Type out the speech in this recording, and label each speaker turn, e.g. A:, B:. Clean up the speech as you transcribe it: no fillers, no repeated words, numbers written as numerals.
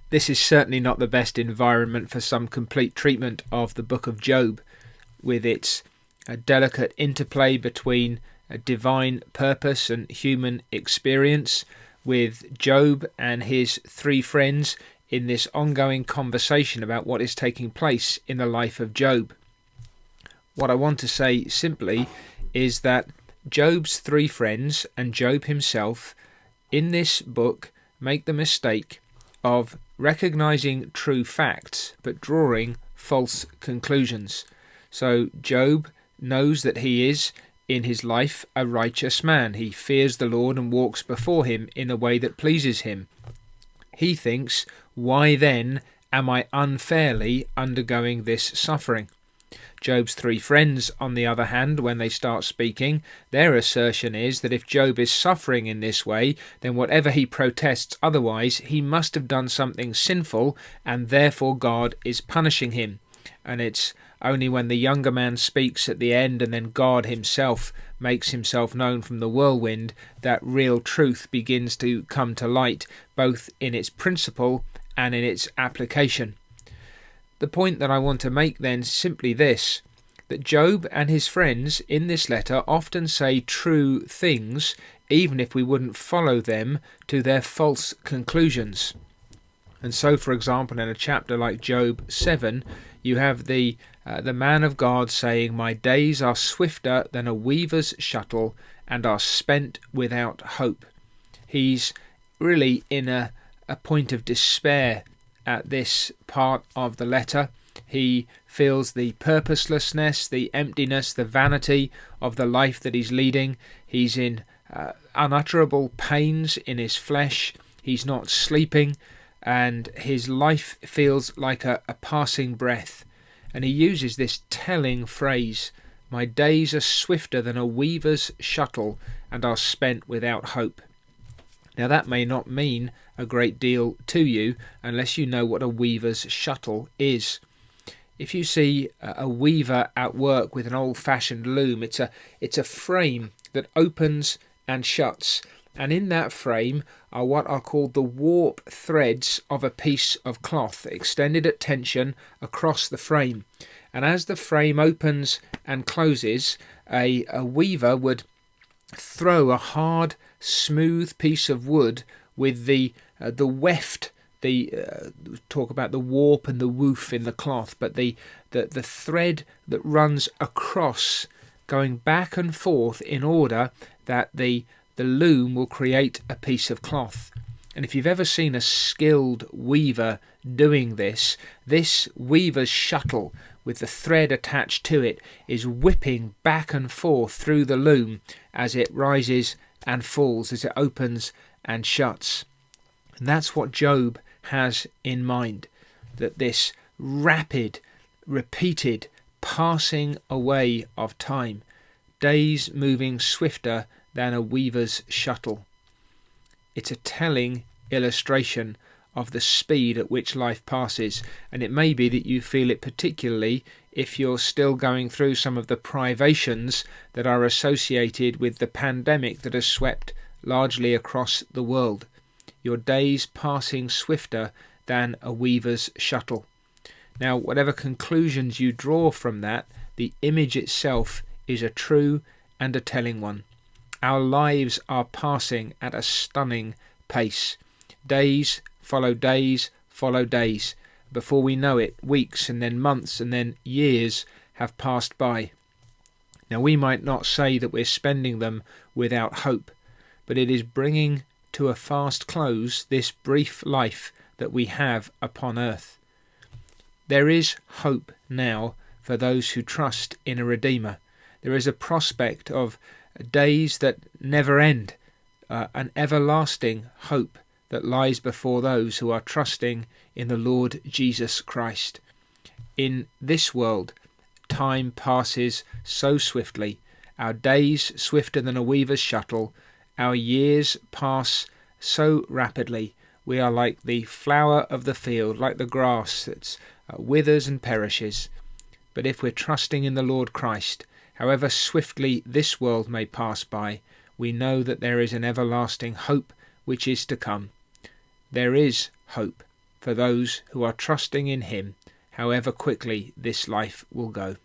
A: This is certainly not the best environment for some complete treatment of the book of Job, with its delicate interplay between a divine purpose and human experience, with Job and his three friends in this ongoing conversation about what is taking place in the life of Job. What I want to say simply is that Job's three friends and Job himself in this book make the mistake of recognizing true facts but drawing false conclusions. So Job knows that he is in his life a righteous man. He fears the Lord and walks before him in a way that pleases him. He thinks, why then am I unfairly undergoing this suffering? Job's three friends, on the other hand, when they start speaking, their assertion is that if Job is suffering in this way, then whatever he protests otherwise, he must have done something sinful, and therefore God is punishing him. And it's only when the younger man speaks at the end and then God himself makes himself known from the whirlwind that real truth begins to come to light, both in its principle and in its application. The point that I want to make then is simply this, that Job and his friends in this letter often say true things, even if we wouldn't follow them to their false conclusions. And so, for example, in a chapter like Job 7, you have the man of God saying, "My days are swifter than a weaver's shuttle and are spent without hope." He's really in a point of despair at this part of the letter. He feels the purposelessness, the emptiness, the vanity of the life that he's leading. He's in unutterable pains in his flesh. He's not sleeping, and his life feels like a passing breath. And he uses this telling phrase, "My days are swifter than a weaver's shuttle and are spent without hope." Now that may not mean a great deal to you unless you know what a weaver's shuttle is. If you see a weaver at work with an old-fashioned loom, it's a frame that opens and shuts, and in that frame are what are called the warp threads of a piece of cloth, extended at tension across the frame. And as the frame opens and closes, a weaver would throw a hard, smooth piece of wood with the weft, talk about the warp and the woof in the cloth, but the thread that runs across, going back and forth in order that the loom will create a piece of cloth. And if you've ever seen a skilled weaver doing this weaver's shuttle with the thread attached to it is whipping back and forth through the loom as it rises and falls, as it opens and shuts. And that's what Job has in mind, that this rapid, repeated passing away of time, days moving swifter than a weaver's shuttle. It's a telling illustration of the speed at which life passes, and it may be that you feel it particularly if you're still going through some of the privations that are associated with the pandemic that has swept largely across the world. Your days passing swifter than a weaver's shuttle. Now, whatever conclusions you draw from that, the image itself is a true and a telling one. Our lives are passing at a stunning pace. Days follow days follow days. Before we know it, weeks and then months and then years have passed by. Now, we might not say that we're spending them without hope, but it is bringing to a fast close this brief life that we have upon earth. There is hope now for those who trust in a Redeemer. There is a prospect of days that never end, an everlasting hope that lies before those who are trusting in the Lord Jesus Christ. In this world, time passes so swiftly, our days swifter than a weaver's shuttle, our years pass so rapidly. We are like the flower of the field, like the grass that withers and perishes. But if we're trusting in the Lord Christ, however swiftly this world may pass by, we know that there is an everlasting hope which is to come. There is hope for those who are trusting in him, however quickly this life will go.